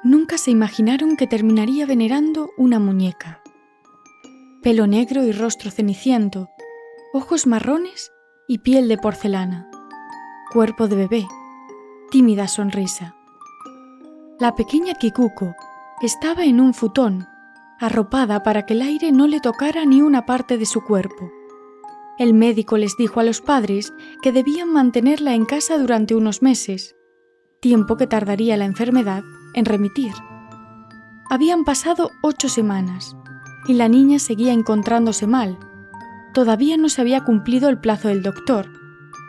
nunca se imaginaron que terminaría venerando una muñeca. Pelo negro y rostro ceniciento, ojos marrones y piel de porcelana, cuerpo de bebé, tímida sonrisa. La pequeña Kikuko estaba en un futón, arropada para que el aire no le tocara ni una parte de su cuerpo. El médico les dijo a los padres que debían mantenerla en casa durante unos meses, tiempo que tardaría la enfermedad en remitir. Habían pasado 8 semanas y la niña seguía encontrándose mal. Todavía no se había cumplido el plazo del doctor.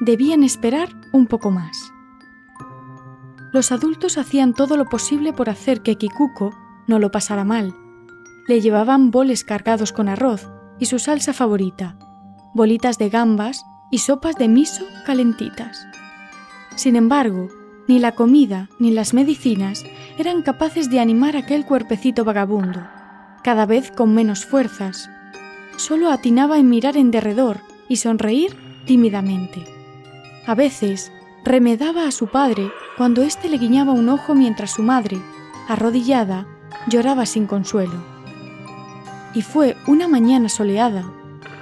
Debían esperar un poco más. Los adultos hacían todo lo posible por hacer que Kikuko no lo pasara mal. Le llevaban boles cargados con arroz y su salsa favorita, bolitas de gambas y sopas de miso calentitas. Sin embargo, ni la comida ni las medicinas eran capaces de animar aquel cuerpecito vagabundo, cada vez con menos fuerzas. Solo atinaba en mirar en derredor y sonreír tímidamente. A veces, remedaba a su padre cuando éste le guiñaba un ojo mientras su madre, arrodillada, lloraba sin consuelo. Y fue una mañana soleada,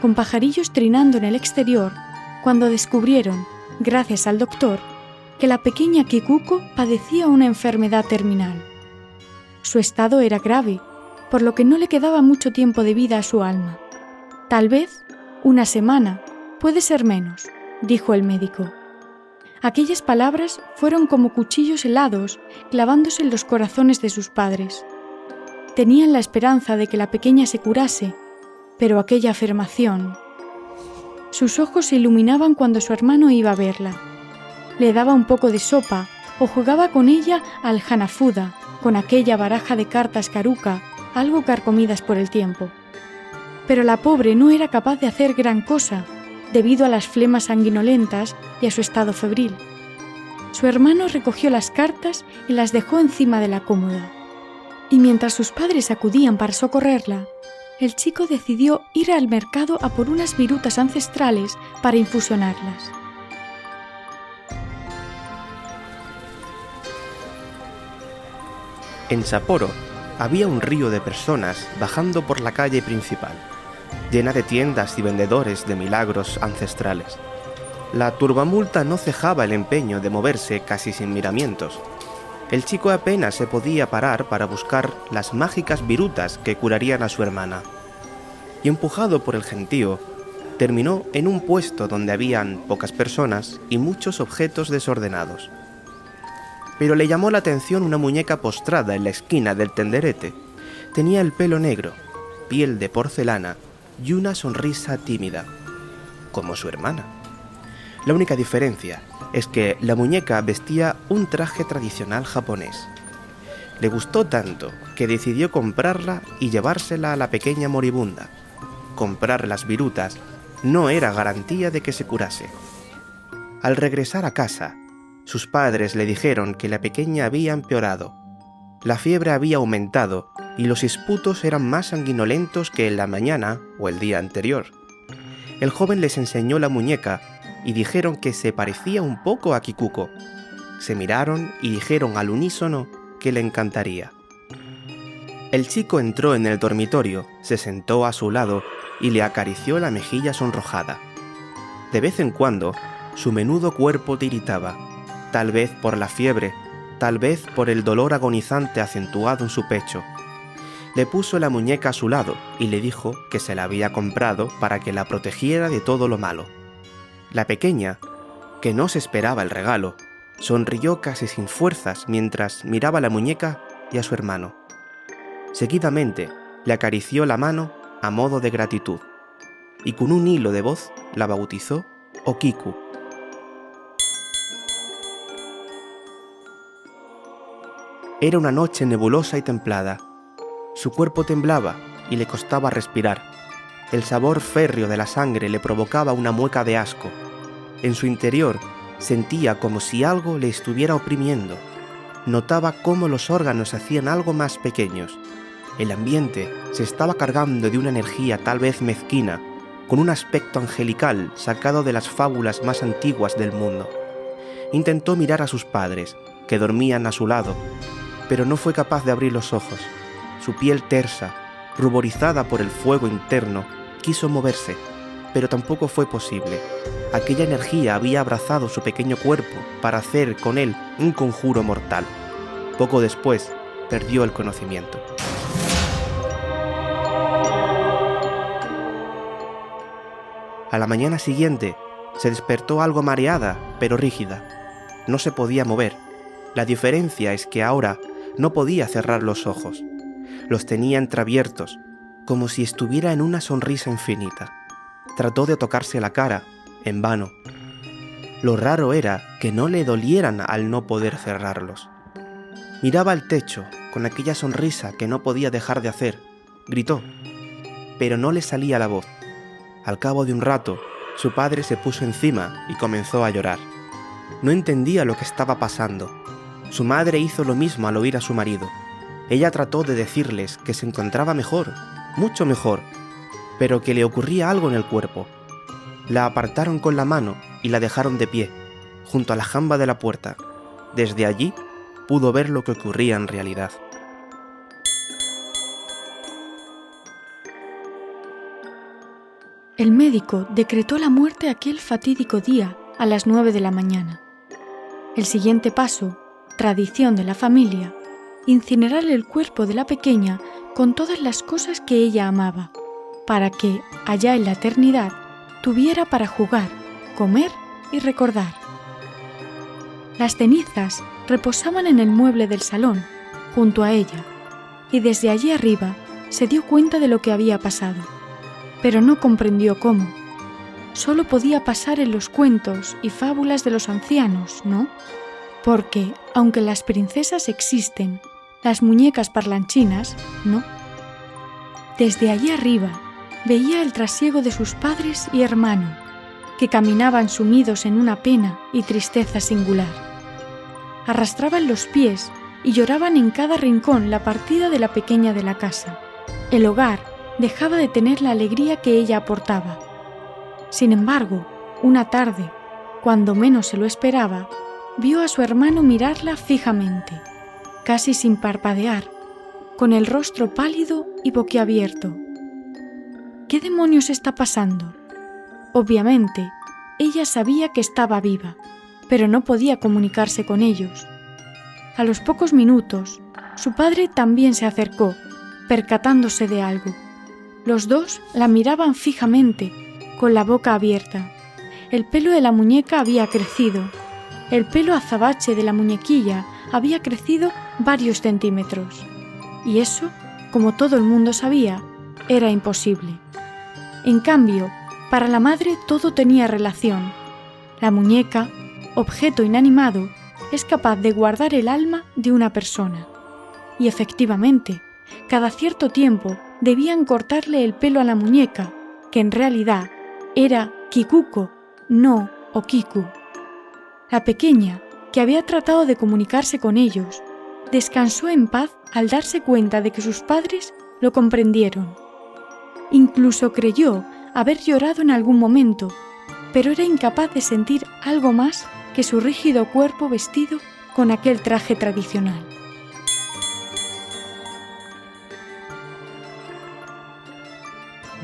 con pajarillos trinando en el exterior, cuando descubrieron, gracias al doctor, que la pequeña Kikuko padecía una enfermedad terminal. Su estado era grave, por lo que no le quedaba mucho tiempo de vida a su alma. Tal vez una semana, puede ser menos, dijo el médico. Aquellas palabras fueron como cuchillos helados clavándose en los corazones de sus padres. Tenían la esperanza de que la pequeña se curase, pero aquella afirmación... Sus ojos se iluminaban cuando su hermano iba a verla. Le daba un poco de sopa o jugaba con ella al Hanafuda, con aquella baraja de cartas caruca, algo carcomidas por el tiempo. Pero la pobre no era capaz de hacer gran cosa, debido a las flemas sanguinolentas y a su estado febril. Su hermano recogió las cartas y las dejó encima de la cómoda. Y mientras sus padres acudían para socorrerla, el chico decidió ir al mercado a por unas virutas ancestrales para infusionarlas. En Sapporo había un río de personas bajando por la calle principal, llena de tiendas y vendedores de milagros ancestrales. La turbamulta no cejaba el empeño de moverse casi sin miramientos. El chico apenas se podía parar para buscar las mágicas virutas que curarían a su hermana. Y empujado por el gentío, terminó en un puesto donde habían pocas personas y muchos objetos desordenados. Pero le llamó la atención una muñeca postrada en la esquina del tenderete. Tenía el pelo negro, piel de porcelana y una sonrisa tímida, como su hermana. La única diferencia es que la muñeca vestía un traje tradicional japonés. Le gustó tanto que decidió comprarla y llevársela a la pequeña moribunda. Comprar las virutas no era garantía de que se curase. Al regresar a casa, sus padres le dijeron que la pequeña había empeorado. La fiebre había aumentado y los esputos eran más sanguinolentos que en la mañana o el día anterior. El joven les enseñó la muñeca y dijeron que se parecía un poco a Kikuko. Se miraron y dijeron al unísono que le encantaría. El chico entró en el dormitorio, se sentó a su lado y le acarició la mejilla sonrojada. De vez en cuando, su menudo cuerpo tiritaba, tal vez por la fiebre, tal vez por el dolor agonizante acentuado en su pecho. Le puso la muñeca a su lado y le dijo que se la había comprado para que la protegiera de todo lo malo. La pequeña, que no se esperaba el regalo, sonrió casi sin fuerzas mientras miraba a la muñeca y a su hermano. Seguidamente le acarició la mano a modo de gratitud y con un hilo de voz la bautizó Okiku. Era una noche nebulosa y templada. Su cuerpo temblaba y le costaba respirar. El sabor férreo de la sangre le provocaba una mueca de asco. En su interior sentía como si algo le estuviera oprimiendo. Notaba cómo los órganos se hacían algo más pequeños. El ambiente se estaba cargando de una energía tal vez mezquina, con un aspecto angelical sacado de las fábulas más antiguas del mundo. Intentó mirar a sus padres, que dormían a su lado, pero no fue capaz de abrir los ojos. Su piel tersa, ruborizada por el fuego interno, quiso moverse, pero tampoco fue posible. Aquella energía había abrazado su pequeño cuerpo para hacer con él un conjuro mortal. Poco después, perdió el conocimiento. A la mañana siguiente, se despertó algo mareada, pero rígida. No se podía mover. La diferencia es que ahora no podía cerrar los ojos. Los tenía entreabiertos, como si estuviera en una sonrisa infinita. Trató de tocarse la cara, en vano. Lo raro era que no le dolieran al no poder cerrarlos. Miraba al techo, con aquella sonrisa que no podía dejar de hacer. Gritó, pero no le salía la voz. Al cabo de un rato, su padre se puso encima y comenzó a llorar. No entendía lo que estaba pasando. Su madre hizo lo mismo al oír a su marido. Ella trató de decirles que se encontraba mejor, mucho mejor, pero que le ocurría algo en el cuerpo. La apartaron con la mano y la dejaron de pie, junto a la jamba de la puerta. Desde allí pudo ver lo que ocurría en realidad. El médico decretó la muerte aquel fatídico día a las 9 de la mañana. El siguiente paso, tradición de la familia, incinerar el cuerpo de la pequeña con todas las cosas que ella amaba, para que, allá en la eternidad, tuviera para jugar, comer y recordar. Las cenizas reposaban en el mueble del salón, junto a ella, y desde allí arriba se dio cuenta de lo que había pasado, pero no comprendió cómo. Solo podía pasar en los cuentos y fábulas de los ancianos, ¿no? Porque, aunque las princesas existen, las muñecas parlanchinas, no. Desde allí arriba veía el trasiego de sus padres y hermano, que caminaban sumidos en una pena y tristeza singular. Arrastraban los pies y lloraban en cada rincón la partida de la pequeña de la casa. El hogar dejaba de tener la alegría que ella aportaba. Sin embargo, una tarde, cuando menos se lo esperaba, vio a su hermano mirarla fijamente, casi sin parpadear, con el rostro pálido y boquiabierto. ¿Qué demonios está pasando? Obviamente, ella sabía que estaba viva, pero no podía comunicarse con ellos. A los pocos minutos, su padre también se acercó, percatándose de algo. Los dos la miraban fijamente, con la boca abierta. El pelo de la muñeca había crecido. El pelo azabache de la muñequilla había crecido varios centímetros. Y eso, como todo el mundo sabía, era imposible. En cambio, para la madre todo tenía relación. La muñeca, objeto inanimado, es capaz de guardar el alma de una persona. Y efectivamente, cada cierto tiempo debían cortarle el pelo a la muñeca, que en realidad era Kikuko, no Okiku. La pequeña, que había tratado de comunicarse con ellos, descansó en paz al darse cuenta de que sus padres lo comprendieron. Incluso creyó haber llorado en algún momento, pero era incapaz de sentir algo más que su rígido cuerpo vestido con aquel traje tradicional.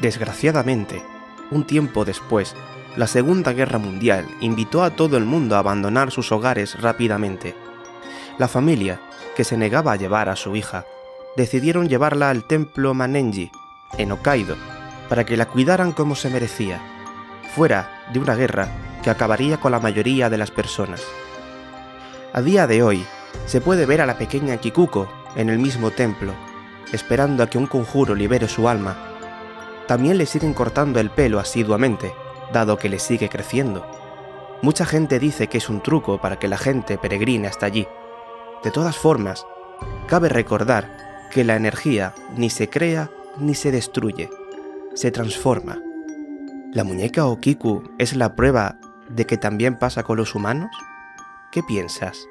Desgraciadamente, un tiempo después, la Segunda Guerra Mundial invitó a todo el mundo a abandonar sus hogares rápidamente. La familia, que se negaba a llevar a su hija, decidieron llevarla al templo Manenji, en Hokkaido, para que la cuidaran como se merecía, fuera de una guerra que acabaría con la mayoría de las personas. A día de hoy, se puede ver a la pequeña Kikuko en el mismo templo, esperando a que un conjuro libere su alma. También le siguen cortando el pelo asiduamente, dado que le sigue creciendo. Mucha gente dice que es un truco para que la gente peregrine hasta allí. De todas formas, cabe recordar que la energía ni se crea ni se destruye, se transforma. ¿La muñeca Okiku es la prueba de que también pasa con los humanos? ¿Qué piensas?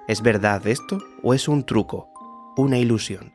¿Es verdad esto o es un truco, una ilusión?